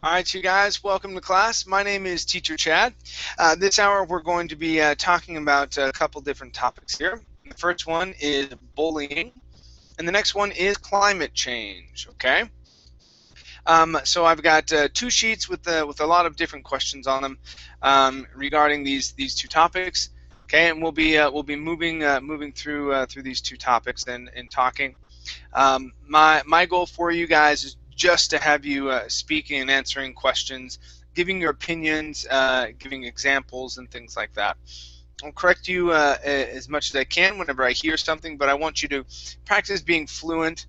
All right, you guys, welcome to class. My name is Teacher Chad. This hour we're going to be talking about a couple different topics here. The first one is bullying, and the next one is climate change, okay? So I've got two sheets with a lot of different questions on them regarding these two topics, okay? And we'll be moving through these two topics and talking. My goal for you guys is just to have you speaking and answering questions, giving your opinions, giving examples and things like that. I'll correct you as much as I can whenever I hear something, but I want you to practice being fluent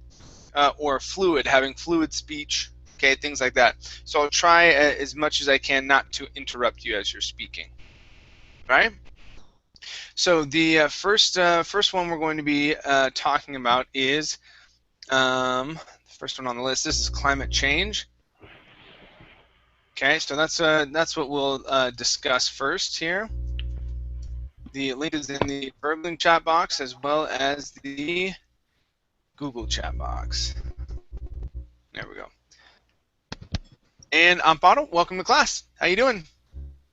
or fluid, having fluid speech, okay, things like that. So I'll try as much as I can not to interrupt you as you're speaking. All right? So the first one we're going to be talking about is the first one on the list. This is climate change. Okay, so that's what we'll discuss first here. The link is in the verbal chat box as well as the Google chat box. There we go. And Amparo, welcome to class. How you doing?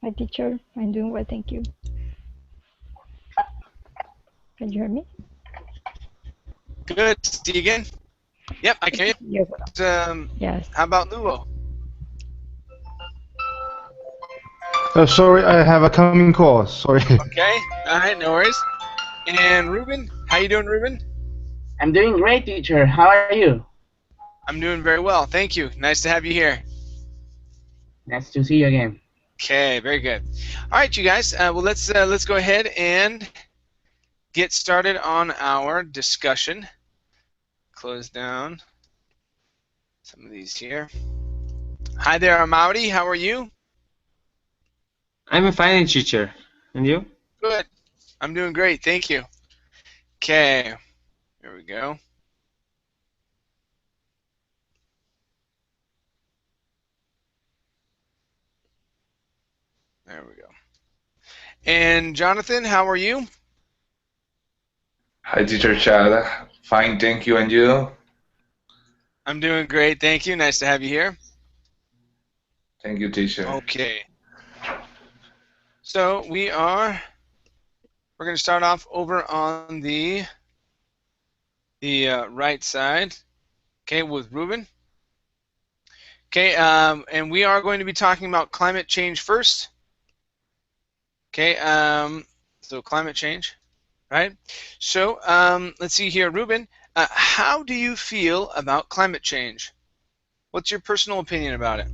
Hi, teacher. I'm doing well, thank you. Can you hear me? Good. See you again. Yep, I can. Yes. Yes. How about Luo? Sorry, I have a coming call. Sorry. Okay. All right, no worries. And Ruben, how you doing, Ruben? I'm doing great, teacher. How are you? I'm doing very well, thank you. Nice to have you here. Nice to see you again. Okay, very good. All right, you guys. Well, let's go ahead and get started on our discussion. Close down some of these here. Hi there, Amaury. How are you? I'm a fine, teacher. And you? Good. I'm doing great, thank you. Okay, here we go. There we go. And Jonathan, how are you? Hi, Teacher Chad. Fine, thank you. And you? I'm doing great, thank you. Nice to have you here. Thank you, teacher. Okay. So we're going to start off over on the right side, okay, with Ruben. Okay, and we are going to be talking about climate change first. Okay, so climate change, right? So let's see here, Ruben. How do you feel about climate change? What's your personal opinion about it?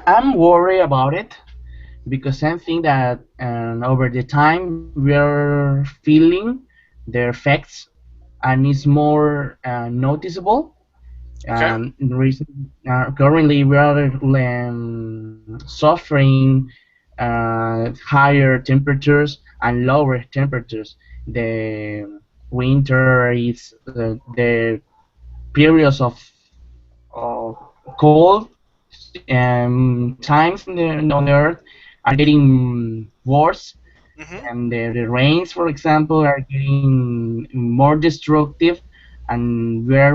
I'm worried about it because I think that over the time we're feeling the effects and it's more noticeable. Okay. Currently we are suffering higher temperatures and lower temperatures. The winter is the periods of cold times on the earth are getting worse, and the rains, for example, are getting more destructive. And where,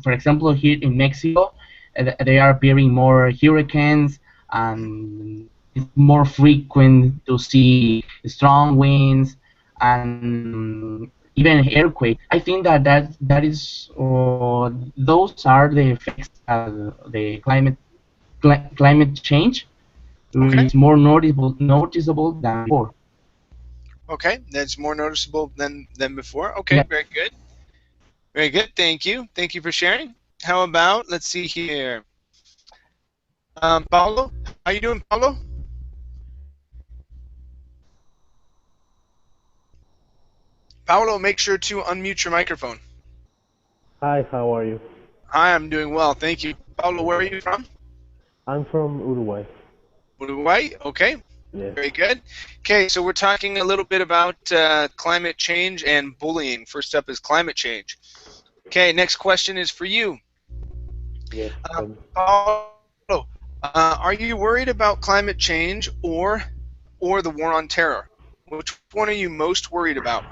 for example, here in Mexico, they are appearing more hurricanes, and it's more frequent to see strong winds and even earthquake. I think that is those are the effects of the climate change. Okay. Is more noticeable than before. Okay, that's more noticeable than before. Okay, yeah. Very good. Very good. Thank you. Thank you for sharing. How about, let's see here. Paulo, how you doing, Paulo? Paulo, make sure to unmute your microphone. Hi, how are you? Hi, I'm doing well, thank you. Paulo, where are you from? I'm from Uruguay. Uruguay, okay. Yes. Very good. Okay, so we're talking a little bit about climate change and bullying. First up is climate change. Okay, next question is for you. Yes. Paulo, are you worried about climate change or the war on terror? Which one are you most worried about?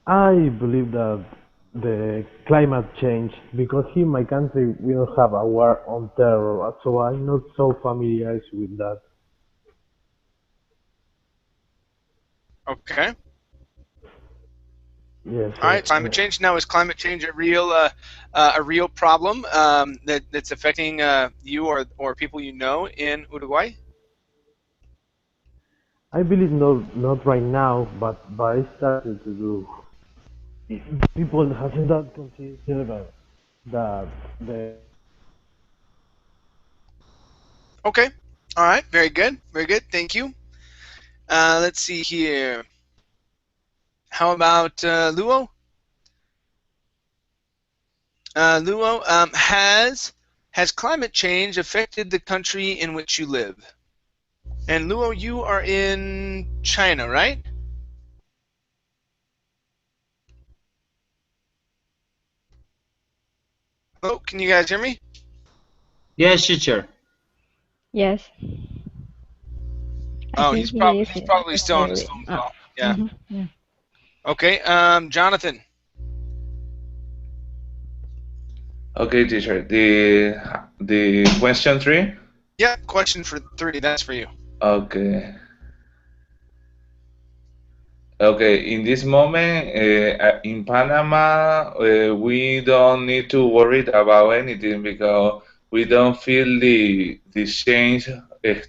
I believe that the climate change because here in my country we don't have a war on terror, so I'm not so familiar with that. Okay. Yes, All right. Climate change. Now, is climate change a real problem that's affecting you or people you know in Uruguay? I believe not right now, but I started to do. People have not considered that the Okay. All right. Very good. Very good. Thank you. Let's see here. How about Luo? Luo, has climate change affected the country in which you live? And Luo, you are in China, right? Hello, can you guys hear me? Yes, teacher. Yes. Oh, he's probably still on his already. phone call. Yeah. Yeah. Okay. Jonathan. Okay, teacher. The question 3. Yeah. Question for 3. That's for you. Okay. Okay, in this moment, in Panama, we don't need to worry about anything because we don't feel the change of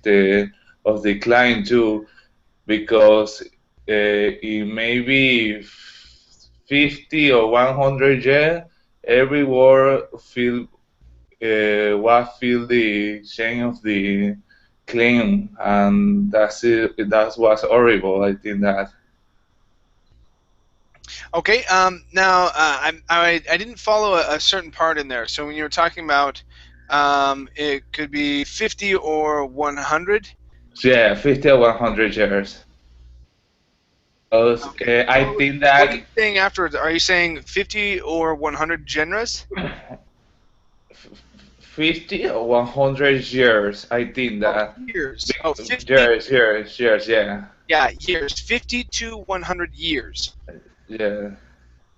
the decline too, because in maybe 50 or 100 years, every world feel the change of the clean, and that's it. That was horrible. I think that. Okay. Now, I didn't follow a certain part in there. So when you were talking about, it could be 50 or 100. Yeah, 50 or 100 years. Okay. I think What are that you saying afterwards? Are you saying 50 or 100 genres? 50 or 100 years. I think Oh, that. years. Oh, 50. Years, yeah. Yeah, years. 50 to 100 years. Yeah,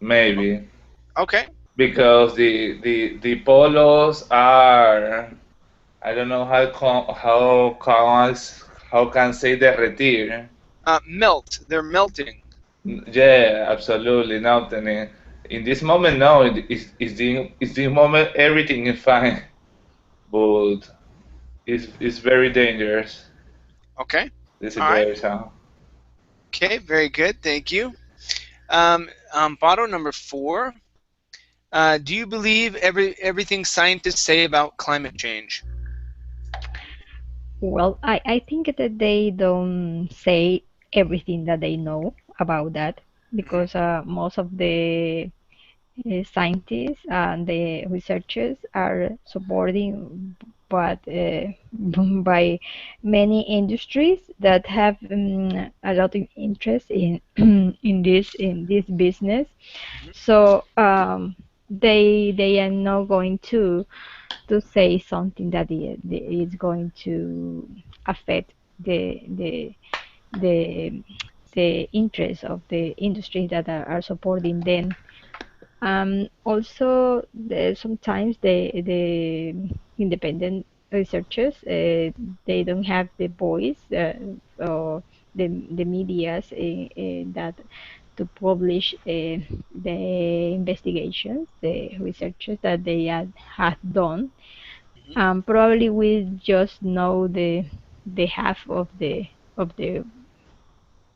maybe. Okay. Because the polos are, I don't know how can say derretir. Melt. They're melting. Yeah, absolutely nothing. In this moment, no. It's the moment everything is fine, but it's very dangerous. Okay. The All right. situation. Okay. Very good. Thank you. Botto number 4. Do you believe everything scientists say about climate change? Well, I think that they don't say everything that they know about that because most of the scientists and the researchers are supporting but by many industries that have a lot of interest in in this business. So they are not going to say something that is going to affect the the interests of the industries that are supporting them. Also, sometimes the independent researchers they don't have the voice or the medias that to publish the investigations, the researches that they have done. Probably we just know the half of the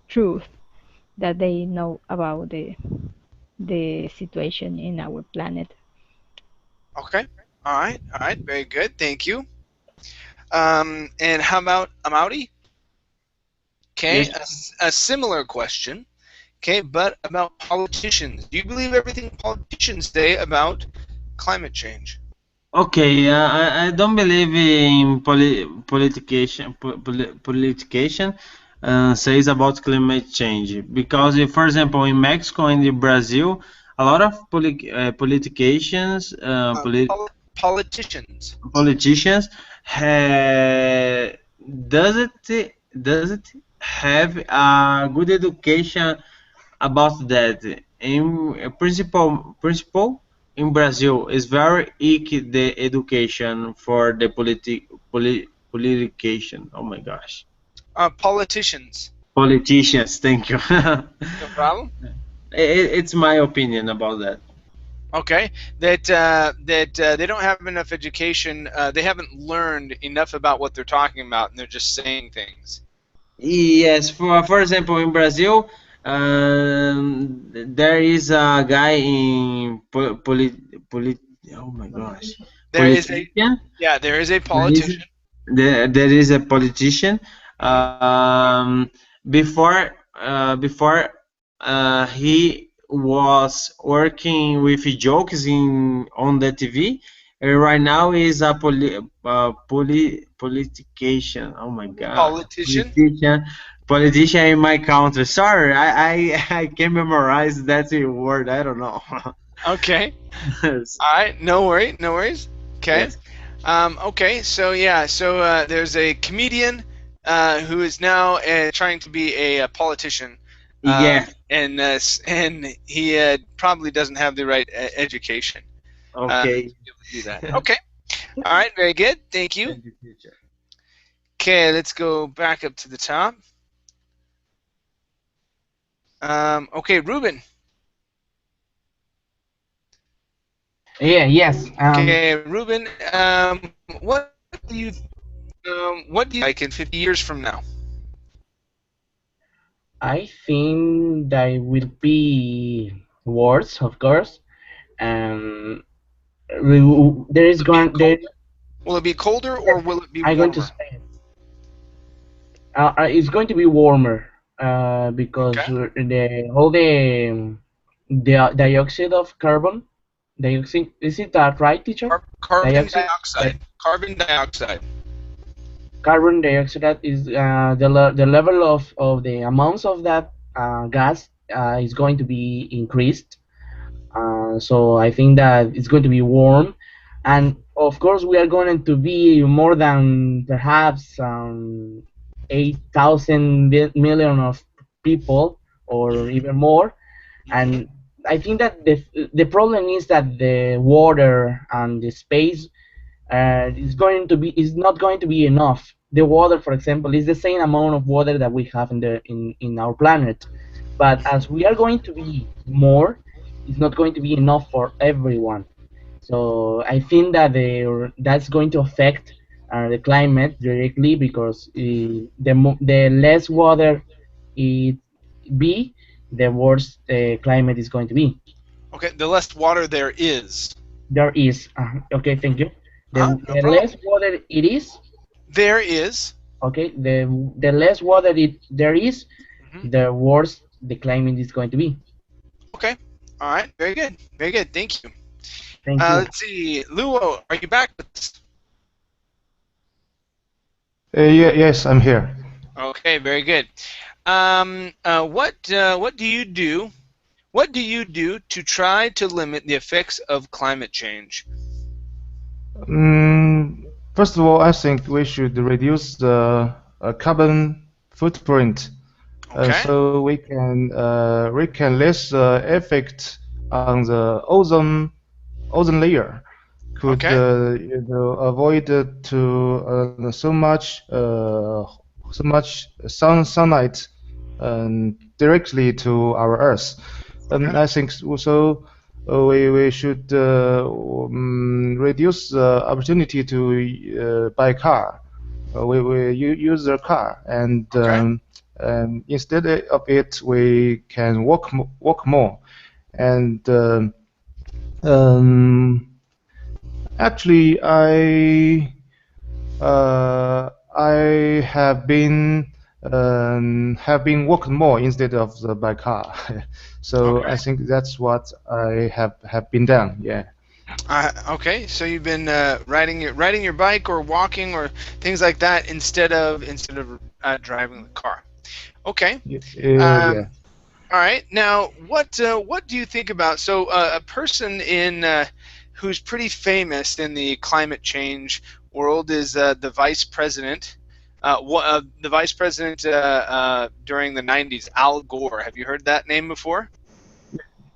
truth that they know about the situation in our planet. Okay. All right. All right. Very good. Thank you. And how about Amaury? Okay. Yes. A similar question. Okay, but about politicians. Do you believe everything politicians say about climate change? Okay, I don't believe in politication says about climate change because, for example, in Mexico and in Brazil, a lot of politicians, Politicians. politicians does it have a good education about that. principle in Brazil is very weak the education for the politication. Oh my gosh, Politicians. politicians. Thank you. No problem. It's my opinion about that. Okay, that they don't have enough education. They haven't learned enough about what they're talking about, and they're just saying things. Yes, for example, in Brazil, there is a guy in polit. Oh my gosh, There is a politician. there is a There is politician. there is a politician. Hmm. Before he was working with jokes in on the TV. Right now he's a politician. Oh my God, Politician. politician in my country. Sorry, I can't memorize that word. I don't know. Okay. All right. No worry. No worries. Okay. Yes. Okay. So there's a comedian who is now trying to be a politician. Yeah. And he probably doesn't have the right education to Okay. be able to do that. Okay. All right. Very good. Thank you. Thank you, teacher. Okay. Let's go back up to the top. Okay, Ruben. Yeah, yes. Okay, Ruben. What do you like in 50 years from now? I think there will be wars, of course, and there is going there. Will it be colder or will it be I'm going to warmer? say it's going to be warmer because Okay. the all the dioxide of carbon dioxide, is it that right, teacher? Carbon Dioxide. dioxide. Carbon dioxide. Carbon dioxide is the level of the amounts of that gas is going to be increased. So I think that it's going to be warm, and of course we are going to be more than perhaps 8,000 million of people or even more. And I think that the problem is that the water and the space is not going to be enough. The water, for example, is the same amount of water that we have in our planet, but as we are going to be more, it's not going to be enough for everyone. So I think that that's going to affect the climate directly because the less water it be, the worse the climate is going to be. Okay, the less water there is. There is okay, thank you. No The problem. less water it is, There is. okay, the less water there is, Mhm. the worse the climate is going to be. Okay. All right. Very good. Very good. Thank you. Thank you. Let's see. Luo, are you back with us? Yes, I'm here. Okay. Very good. What do you do? What do you do to try to limit the effects of climate change? First of all, I think we should reduce the carbon footprint, Okay. so we can less effect on the ozone layer. Could Okay. avoid to so much sunlight directly to our Earth. Okay. I think so. We should reduce the opportunity to buy car. We use the car, and Okay. instead of it, we can walk more. And actually, I have been walking more instead of the by car. So Okay. I think that's what I have been done. Yeah. Okay. So you've been riding your bike or walking or things like that instead of driving the car. Okay. Yeah. All right. Now, what do you think about a person who's pretty famous in the climate change world is the vice president. The vice president during the 90s, Al Gore. Have you heard that name before?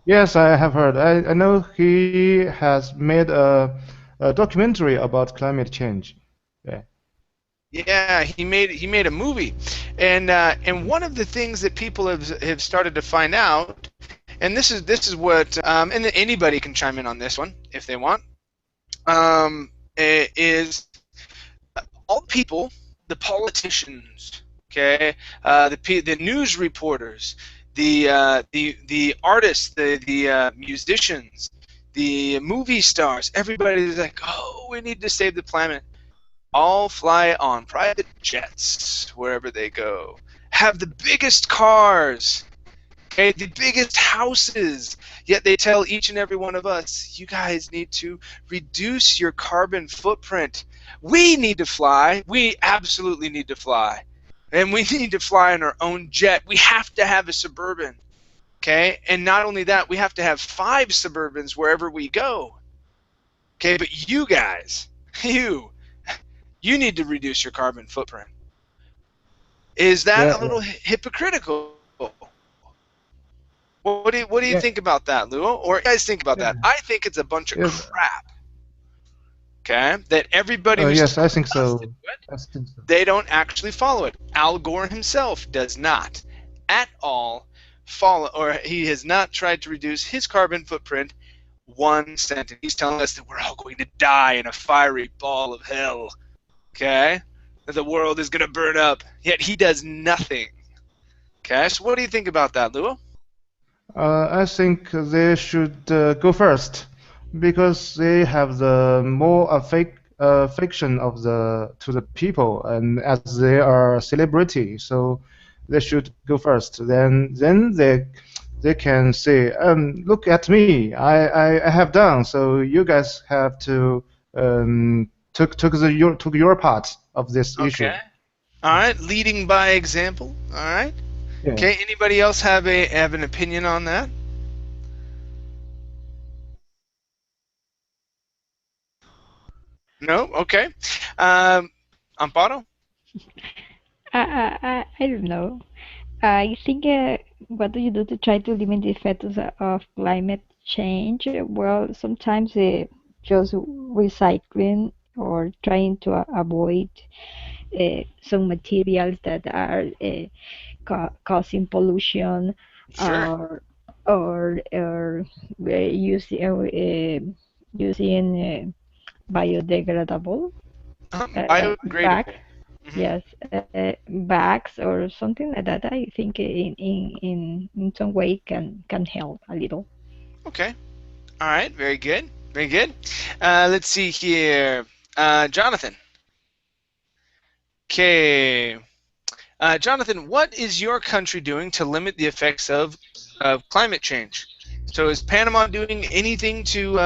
Yes, I have heard. I know he has made a documentary about climate change. Yeah. Yeah, he made a movie, and one of the things that people have started to find out, and this is what and anybody can chime in on this one if they want, is all people, the politicians, okay, the news reporters, the artists, the musicians, the movie stars, everybody's like, oh, we need to save the planet. All fly on private jets wherever they go. Have the biggest cars, okay, the biggest houses. Yet they tell each and every one of us, you guys need to reduce your carbon footprint. We need to fly. We absolutely need to fly. And we need to fly in our own jet. We have to have a Suburban, okay? And not only that, we have to have 5 Suburbans wherever we go. Okay, but you guys, you need to reduce your carbon footprint. Is that Yeah. a little hypocritical? What do you Yeah. think about that, Luo? Or you guys think about Yeah. that? I think it's a bunch of Yes. crap. Okay, that everybody who's Yes, I telling think us to so. do it, I think so. they don't actually follow it. Al Gore himself does not at all follow, or he has not tried to reduce his carbon footprint 1 cent. And he's telling us that we're all going to die in a fiery ball of hell. Okay, that the world is going to burn up. Yet he does nothing. Okay, so what do you think about that, Luo? I think they should go first because they have the more affection of the to the people, and as they are celebrity, so they should go first. Then they can say, look at me, I have done. So you guys have to took your part of this issue. Okay. All right, leading by example. All right. Yeah. Okay. Anybody else have an opinion on that? No. Okay. Amparo. I don't know. I think what do you do to try to limit the effects of climate change? Well, sometimes just recycling or trying to avoid some materials that are causing pollution, Sure. or using biodegradable bags. Biodegradable. Hmm. Yes, bags or something like that. I think in some way can help a little. Okay. All right. Very good. Very good. Let's see here. Jonathan. Okay. Jonathan, what is your country doing to limit the effects of climate change? So is Panama doing anything to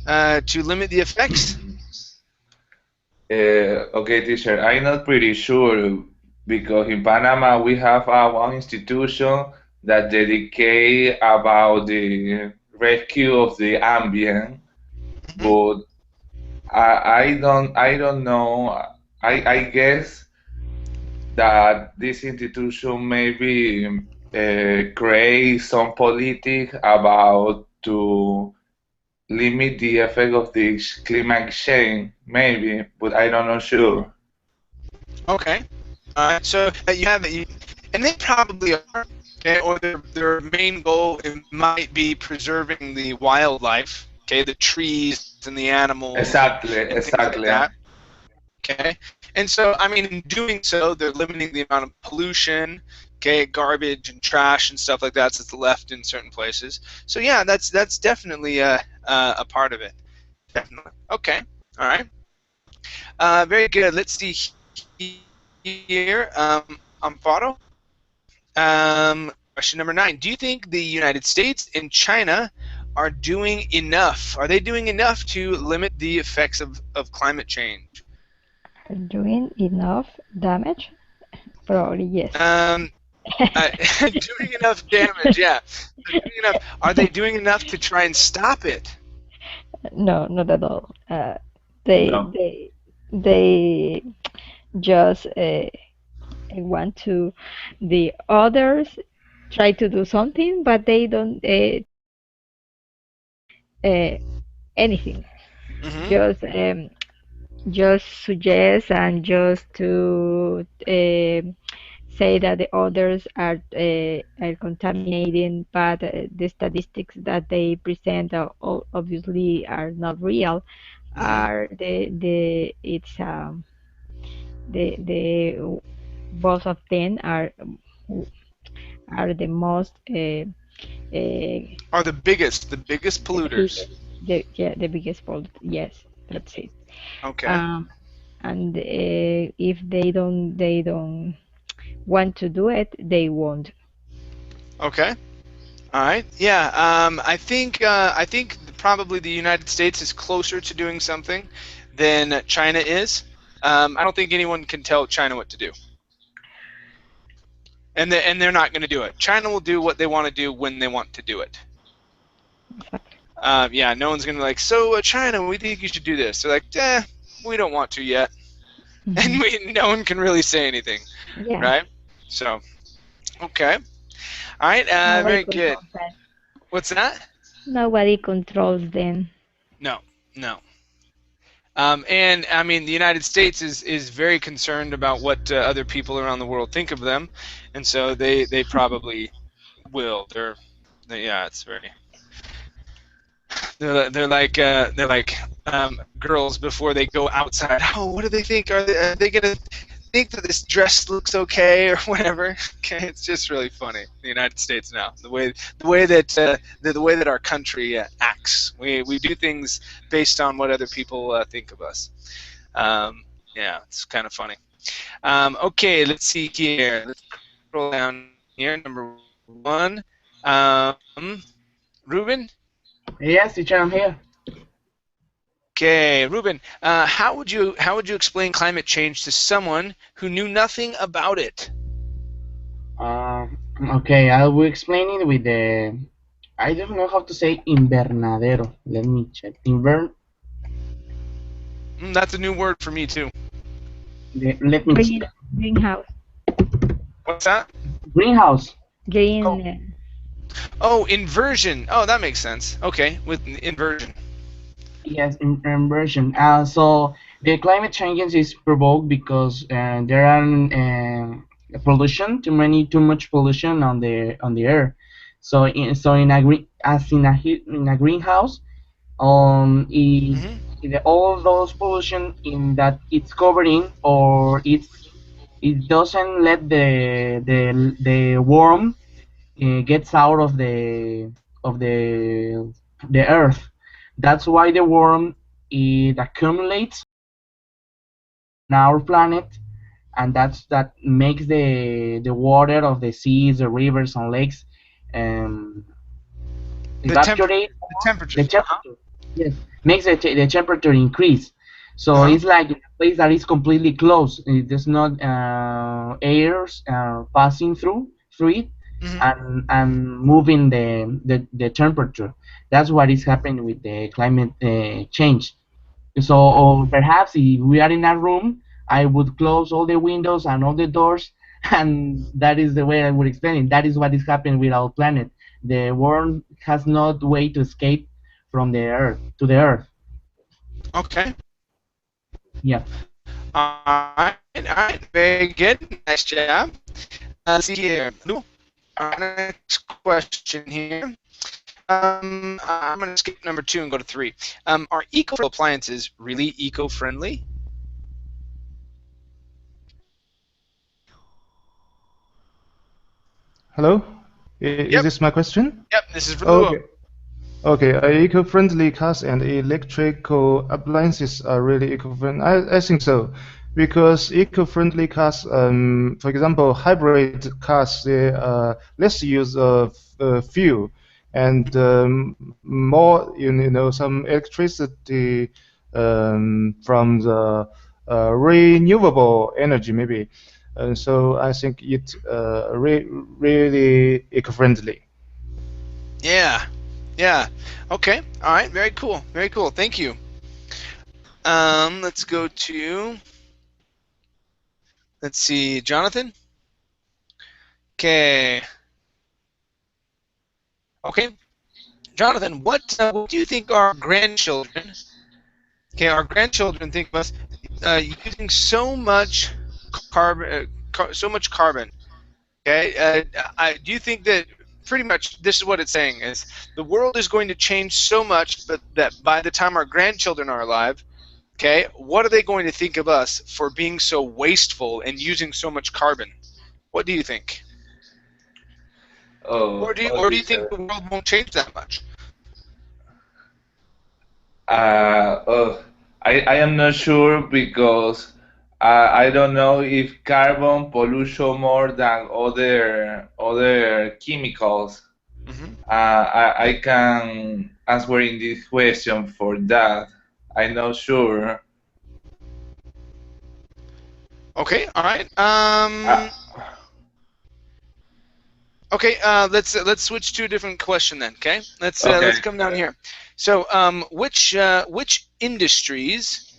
limit the effects? Okay, teacher, I'm not pretty sure because in Panama we have one institution that dedicate about the rescue of the ambient, Hmm. but I don't know. I guess that this institution maybe create some politic about to limit the effect of the climate change, maybe, but I don't know sure. Okay. So you have it, and they probably are. Okay, or their main goal it might be preserving the wildlife. Okay, the trees and the animals Exactly, and things like exactly. that. Okay, and so I mean, in doing so, they're limiting the amount of pollution, okay, garbage and trash and stuff like that's left in certain places. So yeah, that's definitely a part of it. Definitely. Okay. All right. Very good. Let's see here. Amparo. Question number 9. Do you think the United States and China are doing enough? Are they doing enough to limit the effects of climate change? Are doing enough damage? Probably yes. Doing enough damage, yeah. They're doing enough. Are they doing enough to try and stop it? No, not at all. They No. they they just want to the others try to do something, but they don't uh, anything. Mm-hmm. Just suggest and just to say that the others are contaminating, but the statistics that they present are obviously are not real. Mm-hmm. Are the it's the both of them are the most Are the biggest the polluters. biggest the biggest fault. Yes, that's it. Okay. Um, and if they don't want to do it, they won't. Okay. All right. Yeah. I think probably the United States is closer to doing something than China is. I don't think anyone can tell China what to do, and they're not going to do it. China will do what they want to do when they want to do it. Exactly. Yeah. No one's going to be like, so China, we think you should do this. They're like, we don't want to yet, and Hmm. no one can really say anything, Yeah, right? So, okay. All right. nobody Very good. controls that. What's that? Nobody controls them. No. No. And I mean, the United States is very concerned about what other people around the world think of them, and so they probably will. Yeah, it's very. They're like girls before they go outside. Oh, what do they think? Are they gonna think that this dress looks okay or whatever? Okay, it's just really funny. The United States now, the way that our country acts. We do things based on what other people think of us. Um, yeah, it's kind of funny. Okay, let's see here. Let's scroll down here. Number one, Ruben. Yes, teacher, I'm here. Okay, Ruben. How would you explain climate change to someone who knew nothing about it? Okay, I will explain it with the. I don't know how to say invernadero. Let me check. That's a new word for me too. Let me check. Greenhouse, What's that? Greenhouse. Oh, green. oh, inversion. Oh, that makes sense. Okay, with inversion. Yes, inversion. So the climate changes is provoked because there are pollution, too much pollution on the air. So in a green as in a greenhouse, Hmm. all those pollution in that it's covering or it doesn't let the worm gets out of the earth. That's why the worm it accumulates on our planet, and that makes the water of the seas, the rivers, and lakes um, The temp evaporate the more. The temperatures. Uh-huh. temperature, yes, makes the temperature increase. So Uh-huh. it's like a place that is completely closed. There's not airs passing through it Hmm. and moving the temperature. That's what is happening with the climate change. So, or perhaps if we are in a room, I would close all the windows and all the doors, and that is the way I would explain it. That is what is happening with our planet. The world has not way to escape from the Earth to the Earth. Okay. Yeah. All right. Very good. Nice job. Let's see here. All right, next question here. I'm going to skip number 2 and go to 3. Are appliances really eco-friendly? Hello? Is Yep. this my question? Yep. This is for Luo. Okay. Okay, eco-friendly cars and electrical appliances are really eco-friendly. I think so, because eco-friendly cars, for example, hybrid cars, they less use of fuel and more, some electricity from the renewable energy, maybe. So I think it's really eco-friendly. Yeah. Yeah. Okay. All right. Very cool. Very cool. Thank you. Let's go to. Let's see, Jonathan. Okay. Okay. Jonathan, what do you think our grandchildren, okay, our grandchildren think of us using so much carbon? Okay, do you think that pretty much this is what it's saying is the world is going to change so much, but that by the time our grandchildren are alive, okay, what are they going to think of us for being so wasteful and using so much carbon? What do you think? Or Oh, do you, oh, or do you this. think the world won't change that much? Oh, I am not sure because I don't know if carbon pollution more than other chemicals. Hmm. I can answer in this question for that. I'm not sure. Okay, all right. Uh, Okay, let's switch to a different question then. Okay, let's okay. come down here. So, which industries?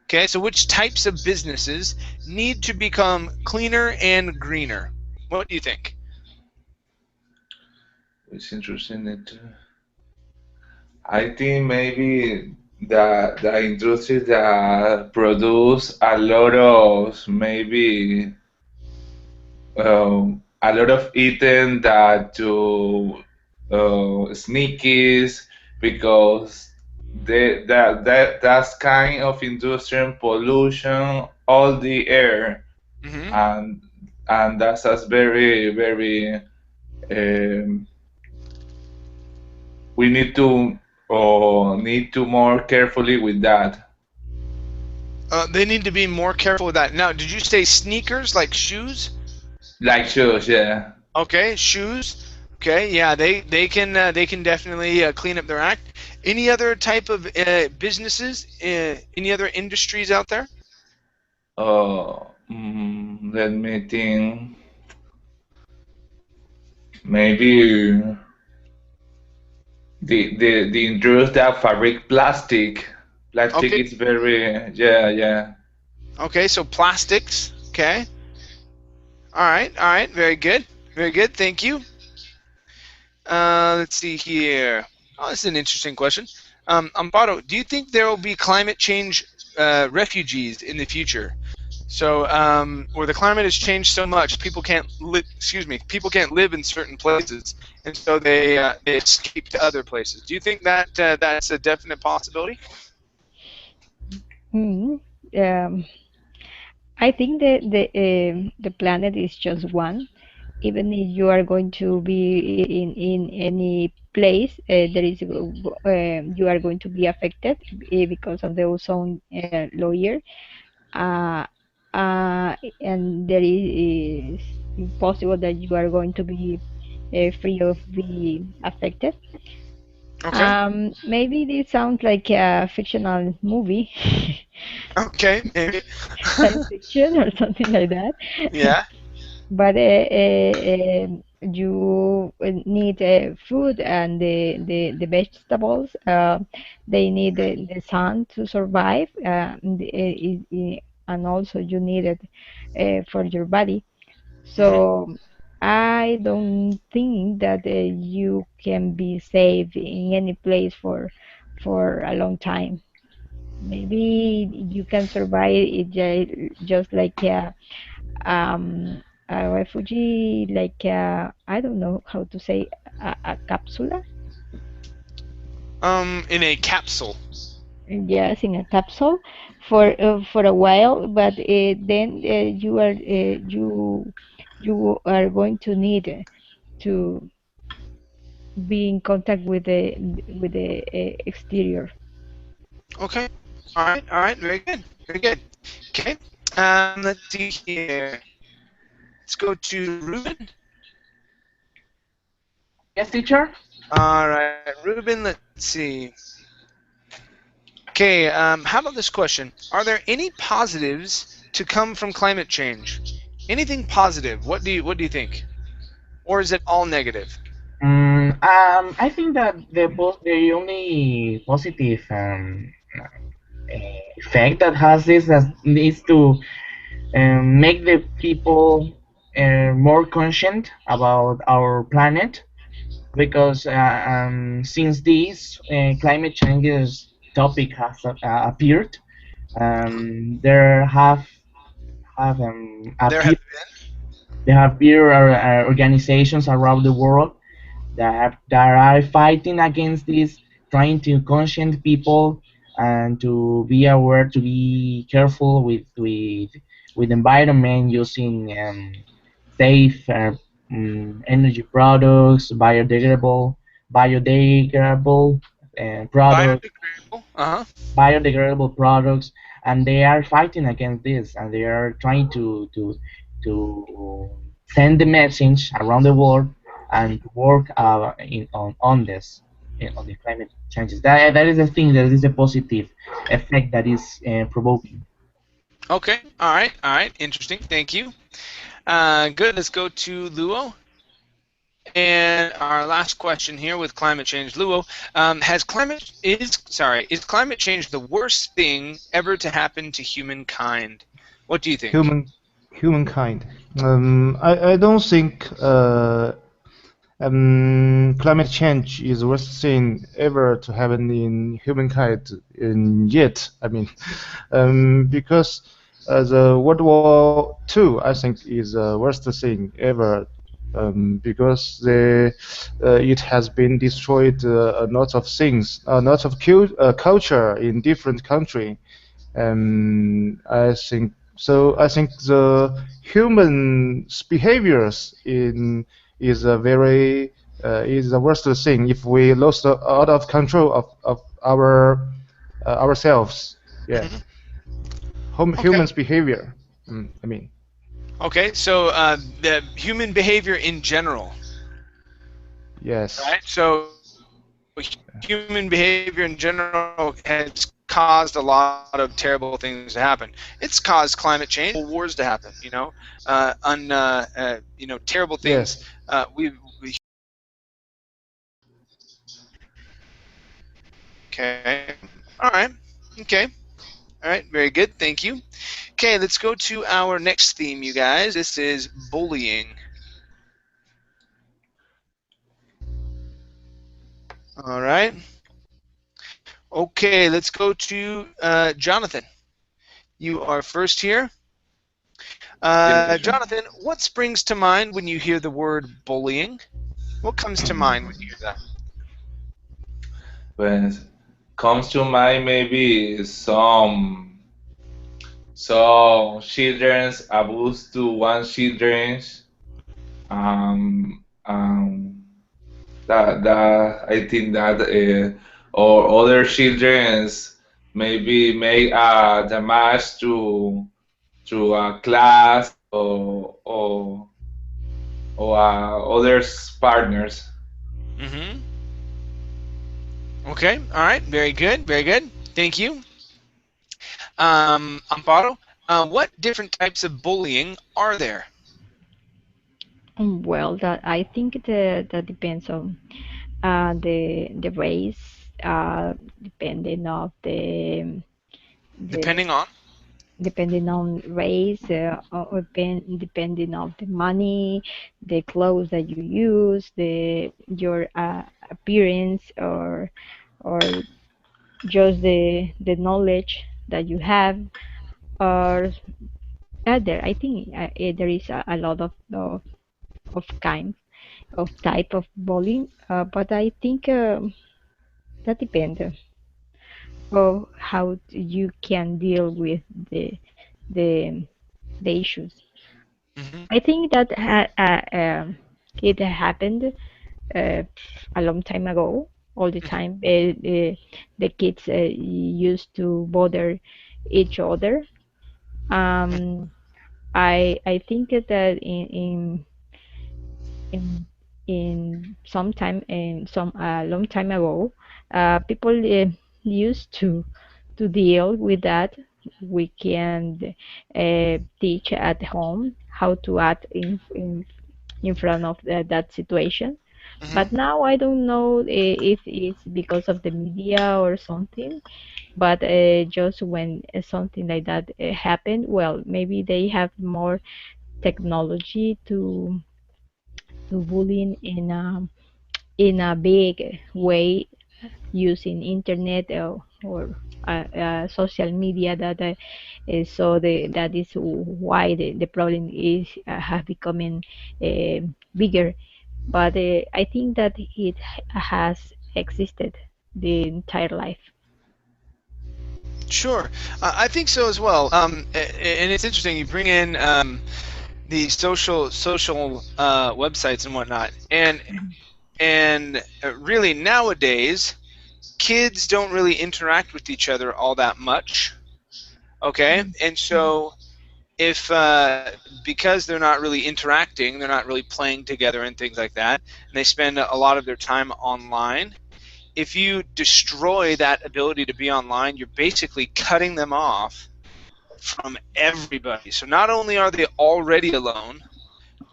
Okay, so which types of businesses need to become cleaner and greener? What do you think? It's interesting that I think maybe the industry that produce a lot of maybe a lot of eating that to sneakies because that's kind of industrial pollution all the air Hmm. and that's us very um, we need to more carefully with that. They need to be more careful with that. Now, did you say sneakers like shoes? Like shoes, yeah. Okay, shoes. Okay, yeah, they can definitely clean up their act. Any other type of businesses? Any other industries out there? Let me think. Maybe the industry that fabric plastic. Plastic Okay, is very yeah. okay, so plastics. Okay, all right, very good, very good. Thank you. Let's see here. Oh, this is an interesting question. Amparo, do you think there will be climate change refugees in the future? So, where the climate has changed so much, people can't people can't live in certain places, and so they escape to other places. Do you think that that's a definite possibility? Mm, um, I think that the planet is just one. Even if you are going to be in any place, there is you are going to be affected because of the ozone layer. Uh, and there is possible that you are going to be free of be affected. Okay. Maybe this sounds like a fictional movie, Okay. Maybe. science fiction or something like that. Yeah. But you need food and the vegetables. They need the sun to survive, and also you need it for your body. Hmm. So I don't think that you can be safe in any place for a long time. Maybe you can survive it just like a refugee, like I don't know how to say a capsula. In a capsule. Yes, in a capsule for a while, but then you are going to need to be in contact with the exterior. Okay. All right. All right. Very good. Very good. Okay. Let's see here. Let's go to Ruben. Yes, teacher. All right, Ruben. Let's see. Okay. How about this question? Are there any positives to come from climate change? Anything positive? What do you think? Or is it all negative? I think that the only positive effect that has this is to make the people more conscient about our planet because since this climate changes topic has appeared, there have There have appeared there have appeared organizations around the world that are fighting against this, trying to conscient people and to be aware, to be careful with environment, using safe energy products, biodegradable products, biodegradable. Uh huh. biodegradable products, and they are fighting against this, and they are trying to send the message around the world and to work on this, on the climate changes. That is the thing, that is a positive effect that is provoking. Okay. All right. All right. Interesting. Thank you. Good. Let's go to Luo. And our last question here with climate change, Luo, is climate change the worst thing ever to happen to humankind? What do you think? Humankind. I don't think climate change is the worst thing ever to happen in humankind in yet. I mean, because the World War II, I think, is the worst thing ever. Because it has been destroyed a lot of things, a lot of culture in different country. I think so. I think the human's behaviors in is a very is the worst thing if we lost out of control of our ourselves. Yeah, Hmm. Okay. humans' behavior. I mean, Okay. So the human behavior in general, yes, right? So human behavior in general has caused a lot of terrible things to happen. It's caused climate change, wars to happen. Terrible things. yes. Okay. All right. Okay. All right. Very good. Thank you. Okay. Let's go to our next theme, you guys. This is bullying. All right. Okay. Let's go to Jonathan. You are first here. Yes, sure. Jonathan, what springs to mind when you hear the word bullying? What comes to mind when you hear that? When comes to mind maybe some children's abuse to one children's um that I think that or other children's maybe make damage to a class or others partners. Mm-hmm. Okay. All right. Very good. Very good. Thank you. Amparo, what different types of bullying are there? Well, that I think that depends on the race, depending of the Depending on. depending on race, or depending on the money, the clothes that you use, the your appearance, or just the knowledge that you have, or there. I think there is a lot of kinds of type of bullying, but I think that depends of how you can deal with the the issues. Hmm. I think that it happened uh, a long time ago. All the Hmm. time, the kids used to bother each other. Um, I think that in some long time ago, people used to deal with that. We can teach at home how to act in front of that situation. Hmm. But now I don't know if it's because of the media or something. But just when something like that happened, well, maybe they have more technology to bullying in a big way using internet or social media that so that is why the problem is have becoming bigger. But I think that it has existed the entire life. Sure, I think so as well. And it's interesting. You bring in the social websites and whatnot, and really nowadays kids don't really interact with each other all that much. Okay, and so if because they're not really interacting, they're not really playing together and things like that, and they spend a lot of their time online. If you destroy that ability to be online, you're basically cutting them off from everybody. So not only are they already alone,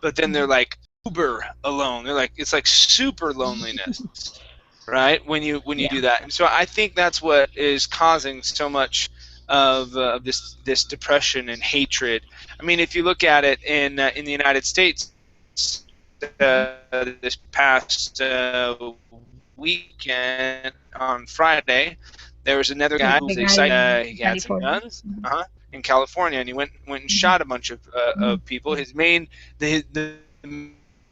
but then they're like uber alone. They're like, it's like super loneliness, right? When you Yeah. do that, and so I think that's what is causing so much of this depression and hatred. I mean, if you look at it in the United States, this past weekend on Friday, there was another guy who The was guy in excited. He had some California. guns, in California, and he went and shot a bunch of people. The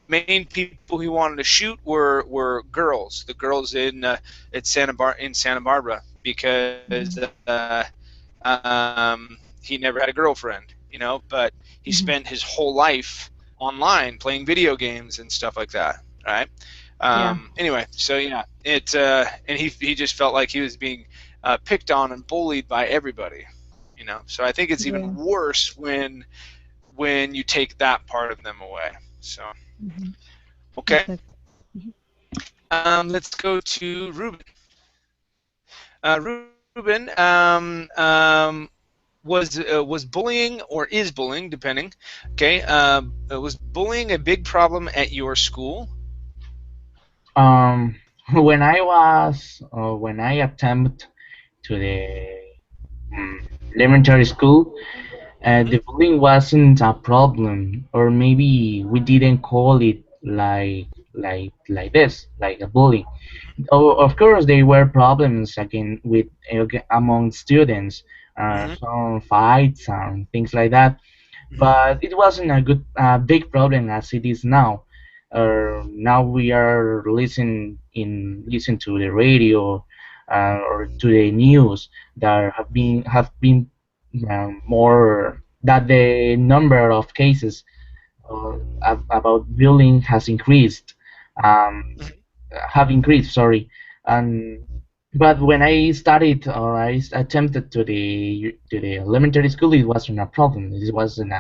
main people he wanted to shoot were girls, the girls at Santa Barbara, because he never had a girlfriend, but he spent his whole life online playing video games and stuff like that, right? Yeah. Anyway, so yeah, and he just felt like he was being picked on and bullied by everybody, So I think it's Yeah. even worse when you take that part of them away. So okay, Exactly. let's go to Ruben. Ruben, was bullying or is bullying, depending? Okay, was bullying a big problem at your school? Um, when I attempted to the um, elementary school, Mm-hmm. the bullying wasn't a problem, or maybe we didn't call it like this, like a bullying. Oh, of course, there were problems again with among students, Mm-hmm. some fights and things like that. Mm-hmm. But it wasn't a big problem as it is now. Now we are listen to the radio or to the news that have been more that the number of cases about bullying has increased. Um, have increased, sorry. And but when I started or attempted to the elementary school, it wasn't a problem. It wasn't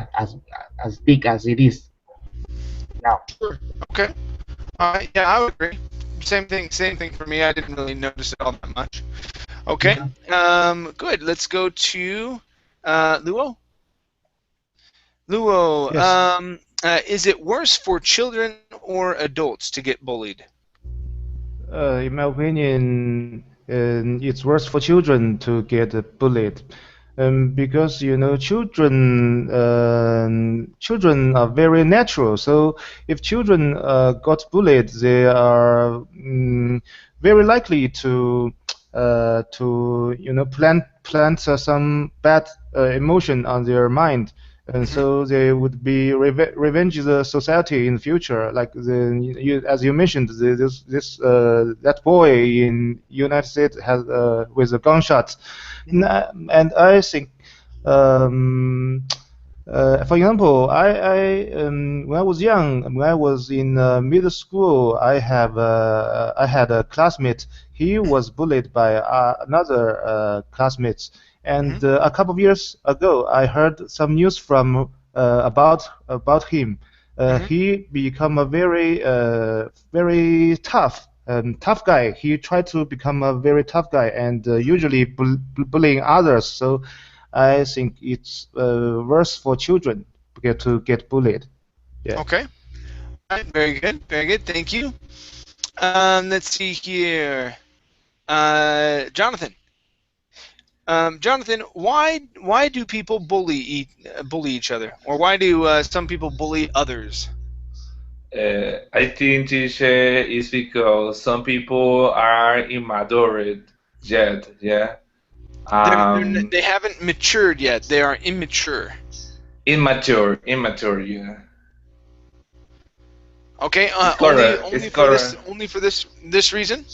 as big as it is now. Sure. Okay. Yeah, I would agree. Same thing. Same thing for me. I didn't really notice it all that much. Okay. Yeah. Good. Let's go to Luo. Luo, Yes. is it worse for children or adults to get bullied? In my opinion, it's worse for children to get bullied, because children are very natural. So if children got bullied, they are very likely to plant some bad emotion on their mind, and Mm-hmm. so they would be revenge the society in the future. Like as you mentioned, that boy in United States has with a gunshot, Mm-hmm. and I think. Um, for example, when I was young, when I was in middle school, I had a classmate. He was bullied by another classmates, Mm-hmm. and a couple of years ago, I heard some news from about him. Mm-hmm. He become a very tough guy. He tried to become a very tough guy and usually bullying others. So I think it's worse for children to get bullied. Yeah. Okay. All right. Very good. Very good. Thank you. Let's see here. Jonathan. Jonathan, why do people bully each other, or why do some people bully others? I think teacher is because some people are immature yet, yeah. They haven't matured yet. They are immature. Immature, yeah. Okay. It's Only correct. It's only for this correct. only for this reason.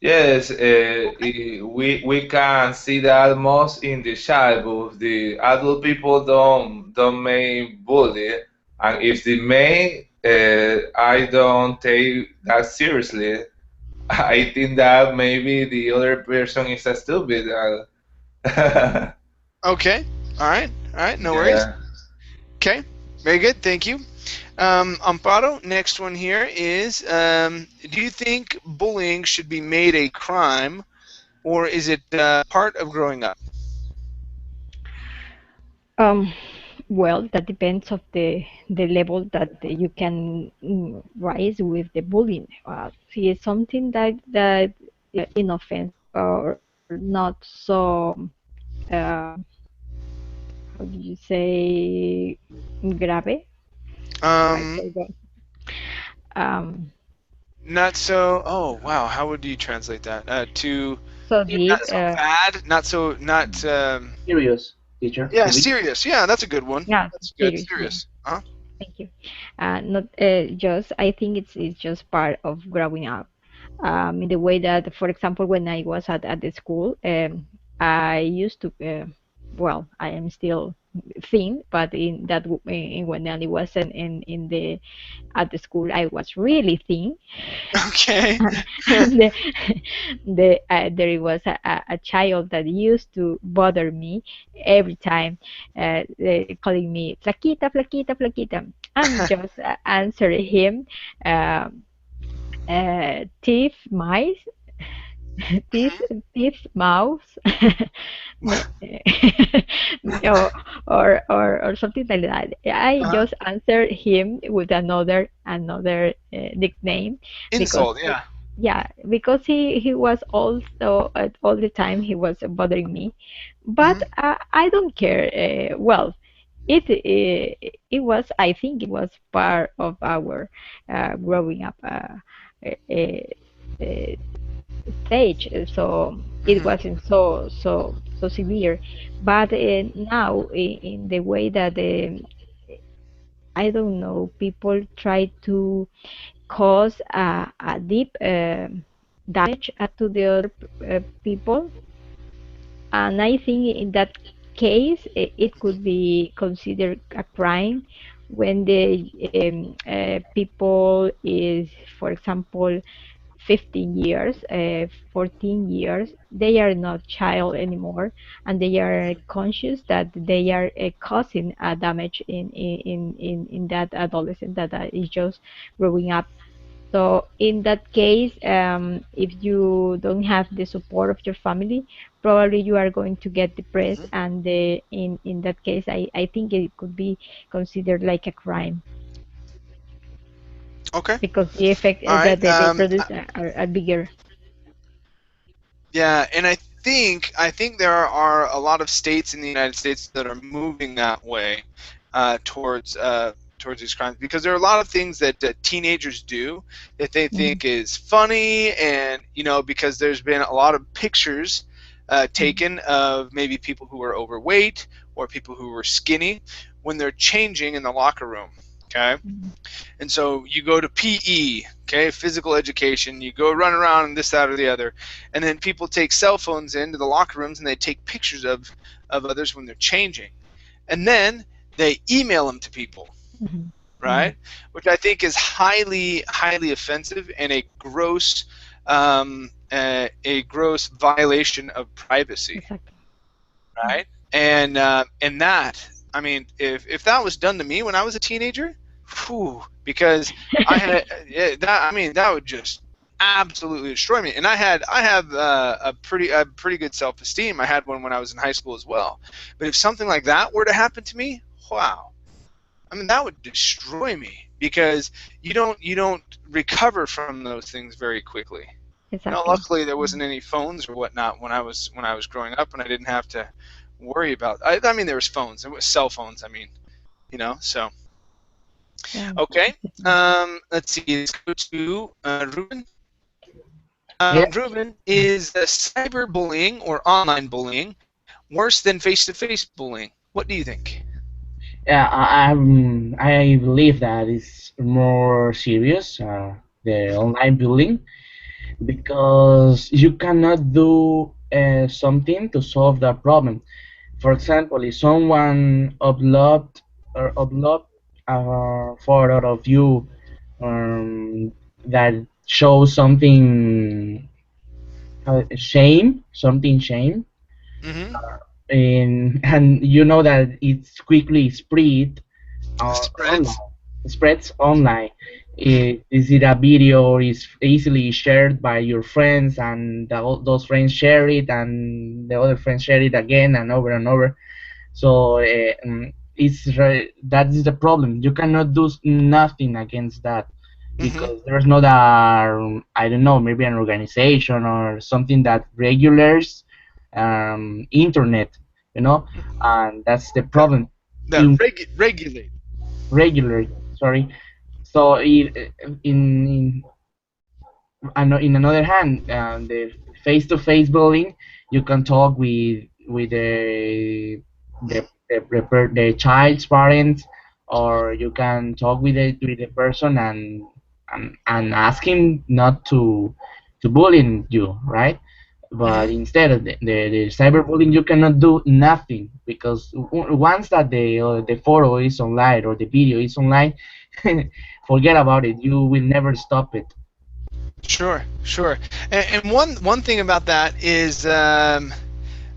Yes, we can see that most in the childhood. The adult people don't make bully, and if they may, I don't take that seriously. I think that maybe the other person is a stupid. Okay. All right. All right. No worries. Yeah. Okay. Very good. Thank you. Amparo, next one here is, do you think bullying should be made a crime, or is it part of growing up? Um, well, that depends of the level that you can rise with the bullying. See, it's something that inoffensive or not so how do you say grave? I Um, forgot. Um, Not so. Oh wow. How would you translate that? To so deep. not so bad, not so not. Serious, teacher. Yeah, To be serious. Yeah, that's a good one. Yeah, That's good. serious. Yeah. Serious. Huh? Thank you. Not just. I think it's just part of growing up. In the way that, for example, when I was at the school, I used to. Well, I am still thin, but when I was in the at the school, I was really thin. Okay. And there was a child that used to bother me every time, calling me flaquita, flaquita, flaquita, and just answer him, uh, thief, mice, thief, thief, mouse, me- or something like that. I Uh-huh. just answered him with another nickname because Insult. Yeah. yeah, because he was also all the time he was bothering me, but Hmm. I don't care. Well, it was, I think it was part of our growing up uh, uh, stage, so it Hmm. wasn't so severe. But now in the way that I don't know, people try to cause a deep damage to the other people. And I think in that case, it could be considered a crime when the people is, for example, 15 years, 14 years, they are not child anymore, and they are conscious that they are causing a damage in that adolescent that is just growing up. So in that case, if you don't have the support of your family, probably you are going to get depressed, Hmm. and in that case, I think it could be considered like a crime Okay. because the effect All right. that they produce are bigger. Yeah, and I think there are a lot of states in the United States that are moving that way towards these crimes, because there are a lot of things that teenagers do that they Mhm, think is funny, and because there's been a lot of pictures mhm, taken of maybe people who are overweight or people who are skinny when they're changing in the locker room. Okay. mhm, And so you go to PE, okay, physical education, you go run around and this, that, or the other. And then people take cell phones into the locker rooms and they take pictures of others when they're changing. And then they email them to people, mhm, mhm. right? Which I think is highly, highly offensive and a gross violation of privacy, Exactly. Mhm, right? And that, I mean, if that was done to me when I was a teenager, whew, because I had that, I mean, that would just absolutely destroy me. And I have a pretty good self-esteem. I had one when I was in high school as well. But if something like that were to happen to me, wow, I mean, that would destroy me, because you don't recover from those things very quickly. exactly. Luckily there Mhm. wasn't any phones or whatnot when I was growing up, and I didn't have to worry about. I mean, there was phones. There was cell phones. I mean, so. Yeah. Okay. Let's see. Let's go to Ruben. Yeah, Ruben, is cyberbullying or online bullying worse than face-to-face bullying? What do you think? yeah. I believe that it's more serious, the online bullying, because you cannot do something to solve that problem. For example, if someone upload a photo of you, um, that shows something, shame, Mm-hmm. and you know that it's quickly spread Spreads. online, spreads online. Mm-hmm. Is it a video or is easily shared by your friends, and those friends share it, and the other friends share it again and over and over. So that is the problem. You cannot do nothing against that, Mm-hmm. because there's not a, I don't know, maybe an organization or something that regulates internet, and that's the That problem. that In regulate. regular, sorry. So in another hand, the face-to-face bullying, you can talk with the child's parents, or you can talk with the person, and ask him not to bully you, right? But Mm-hmm. instead of the cyberbullying, you cannot do nothing, because once that the photo is online or the video is online, forget about it. You will never stop it. Sure, sure. And one thing about that is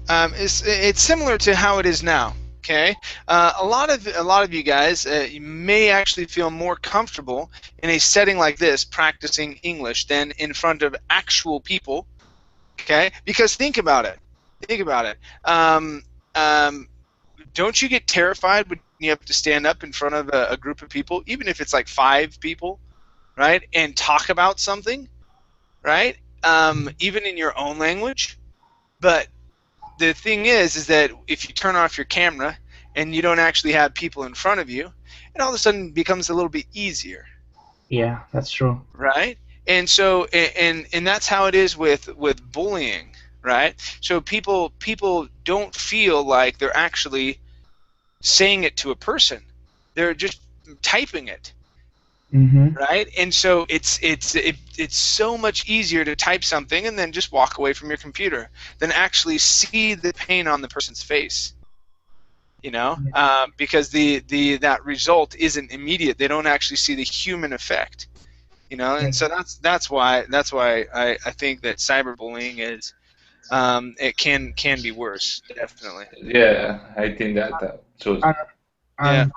it's similar to how it is now. Okay, a lot of you guys, you may actually feel more comfortable in a setting like this practicing English than in front of actual people. Okay, because think about it. Think about it. Um, don't you get terrified when you have to stand up in front of a group of people, even if it's like 5 people, right, and talk about something, right? Even in your own language. But the thing is that if you turn off your camera and you don't actually have people in front of you, it all of a sudden becomes a little bit easier, Yeah, that's true. right? And so, and that's how it is with bullying, right? So people don't feel like they're actually saying it to a person; they're just typing it, Mm-hmm. right? And so it's so much easier to type something and then just walk away from your computer than actually see the pain on the person's face. Because the that result isn't immediate. They don't actually see the human effect. And so that's why I think that cyberbullying is it can be worse, definitely. Yeah, I think that too. And, Yeah. and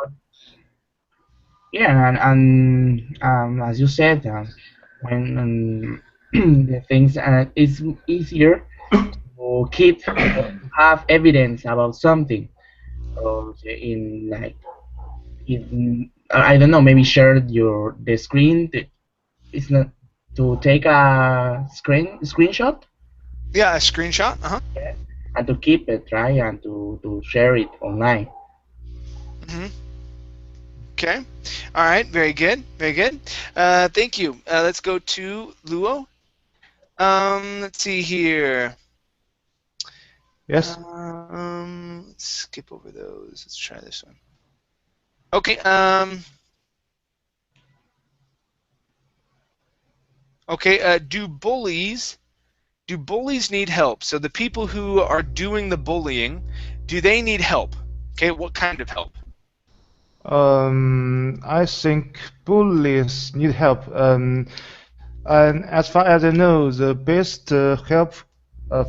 yeah, and as you said, when the things, it's easier to keep or to have evidence about something, or in like, in, I don't know, maybe share the screen. It's not to take a screenshot, Yeah, a screenshot. yeah, and to keep it, right, and to share it online. Hmm. Okay. All right. Very good. Very good. Thank you. Let's go to Luo. Let's see here. Yes. Let's skip over those. Let's try this one. Okay. Okay. Do bullies need help? So the people who are doing the bullying, do they need help? Okay. What kind of help? I think bullies need help. And as far as I know, the best help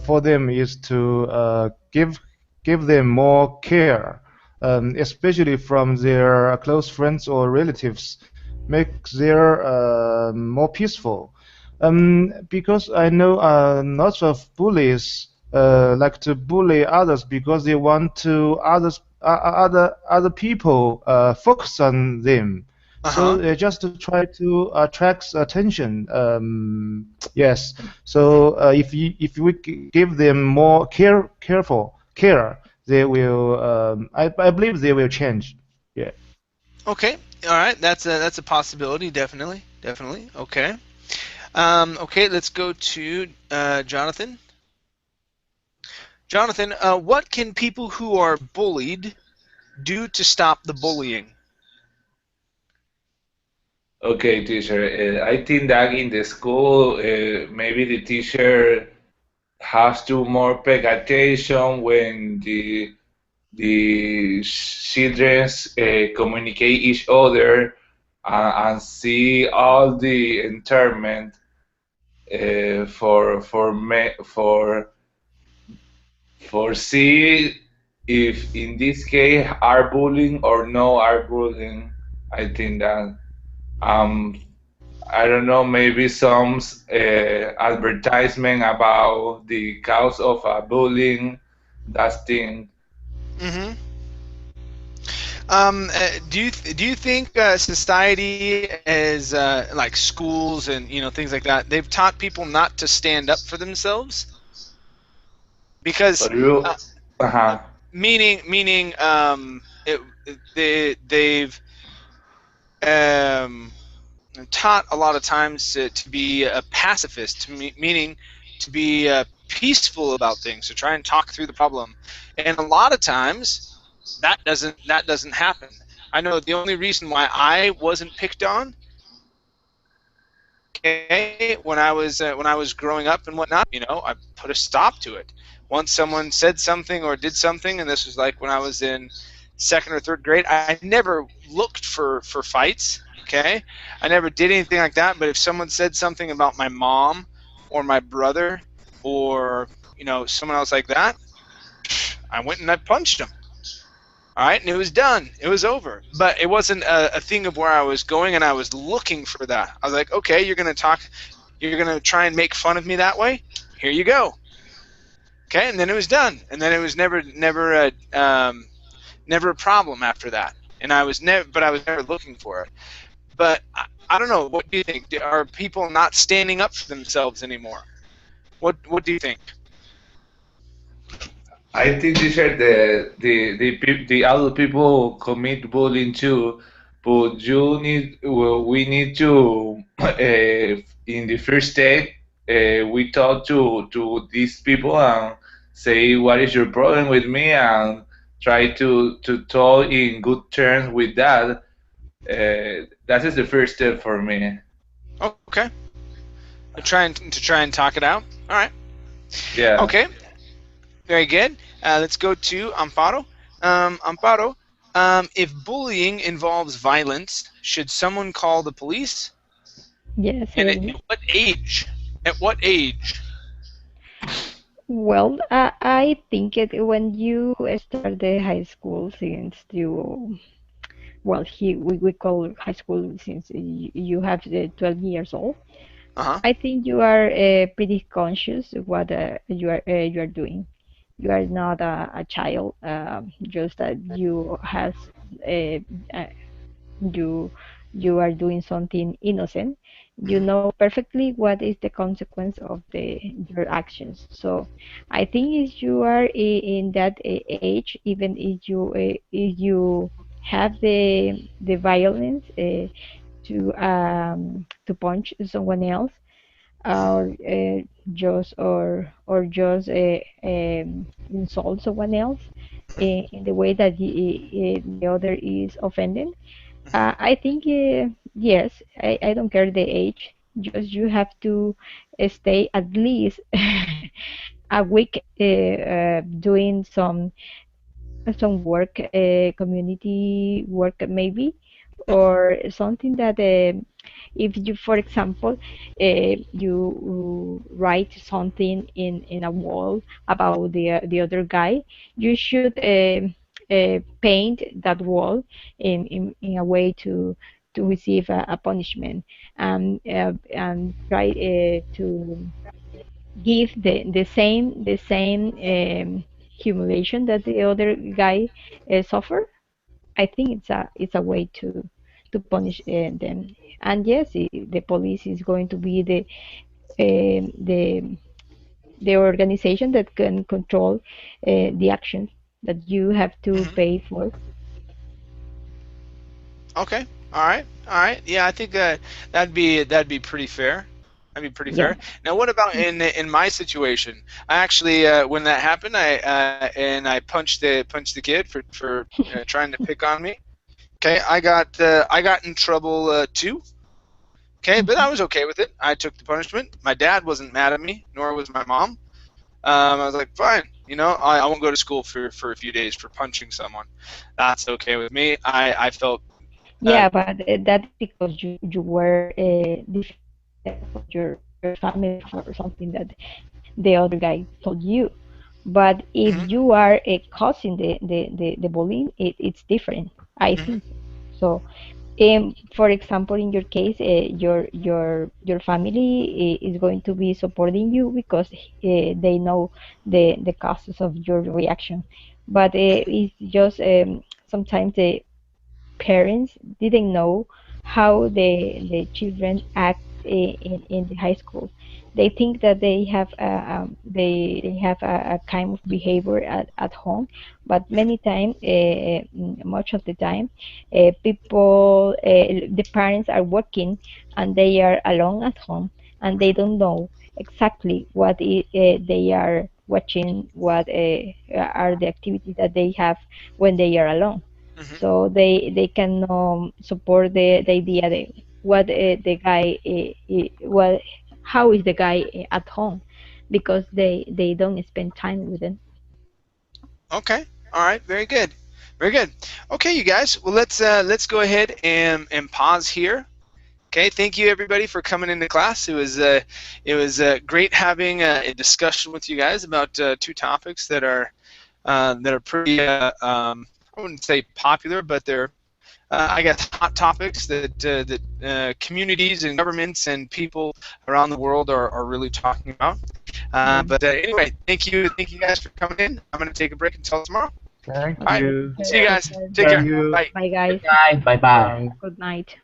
for them is to give them more care, especially from their close friends or relatives, make their more peaceful. Because I know lots of bullies like to bully others because they want to other people focus on them. So Uh-huh. just to try to attract attention. Yes. So if we give them more careful care, they will. I believe they will change. Yeah. Okay. All right, that's a possibility, definitely, definitely. Okay. Okay, let's go to Jonathan. Jonathan, what can people who are bullied do to stop the bullying? Okay, teacher. I think that in the school, maybe the teacher has to more pay attention when the children communicate each other and see all the environment for see if in this case are bullying or no are bullying. I think that um I don't know, maybe some advertisement about the cause of bullying, that thing. Mm-hmm. Do you think society as like schools and things like that, they've taught people not to stand up for themselves? Because But you, uh, uh-huh. meaning they've um, taught a lot of times to be a pacifist, meaning to be peaceful about things, to try and talk through the problem. And a lot of times that doesn't happen. I know the only reason why I wasn't picked on, okay, when I was growing up and whatnot, I put a stop to it. Once someone said something or did something, and this was like when I was in second or third grade, I never looked for fights. Okay, I never did anything like that. But if someone said something about my mom or my brother or someone else like that, I went and I punched them. All right, and it was done. It was over. But it wasn't a thing of where I was going and I was looking for that. I was like, okay, you're gonna talk, you're gonna try and make fun of me that way. Here you go. Okay, and then it was done. And then it was never a problem after that. And I was never looking for it. But I don't know. What do you think? Are people not standing up for themselves anymore? What do you think? I think these are the adult people commit bullying too, but we need to in the first step we talk to these people and say what is your problem with me and try to talk in good terms with that. That is the first step for me. Okay, to try and talk it out. All right. Yeah. Okay. Very good. Let's go to Amparo. Amparo, if bullying involves violence, should someone call the police? Yes, I And at agree. what age? At what age? Well, I think when you start the high school, since you, well, we call high school since you have 12 years old. Uh-huh. I think you are pretty conscious of what you are doing. You are not a child, just that you has uh, uh, you you are doing something innocent. You Hmm. know perfectly what is the consequence of the your actions. So I think if you are in that age, even if you have the violence to punch someone else, or just insult someone else in the way that the other is offended. Hmm. I think yes. I don't care the age. Just you have to stay at least a week doing some work, community work maybe, or something that if you, for example, you write something in a wall about the other guy, you should paint that wall in a way to receive a punishment, and try to give the same humiliation that the other guy suffer. I think it's a way to punish them. And yes, the police is going to be um the the organization that can control the actions that you have to Hmm. pay for. Okay. All right, all right. Yeah, I think that'd be pretty fair. That'd be pretty Yeah. fair. Now, what about in my situation? I actually, when that happened, I punched the kid for trying to pick on me. Okay, I got in trouble too. Okay, but I was okay with it. I took the punishment. My dad wasn't mad at me, nor was my mom. I was like, fine, I won't go to school for a few days for punching someone. That's okay with me. I felt uh, Yeah, but that's because you were defending your family for something that the other guy told you. But if mhm, you are causing the bullying, it's different, I mhm, think. So, for example, in your case, your family is going to be supporting you because they know the causes of your reaction. But mhm, it's just sometimes the parents didn't know how the children act in the high school. They think that they have a kind of behavior at home, but many times, much of the time, the parents are working and they are alone at home and they don't know exactly what they are watching, what are the activities that they have when they are alone, mhm. so they can support the idea that what the guy what how is the guy at home because they don't spend time with them. Okay. All right. Very good. Very good. Okay, you guys. Well, let's go ahead and pause here. Okay. Thank you everybody for coming into class. It was great having a discussion with you guys about two topics that are pretty I wouldn't say popular, but they're I guess hot topics that communities and governments and people around the world are really talking about. Yeah. But anyway, thank you guys for coming in. I'm going to take a break until tomorrow. Thank All right, Okay, you. see you guys. perfect. Take See care. you. Bye. Bye Good guys. night. Bye bye. Bye. Good night.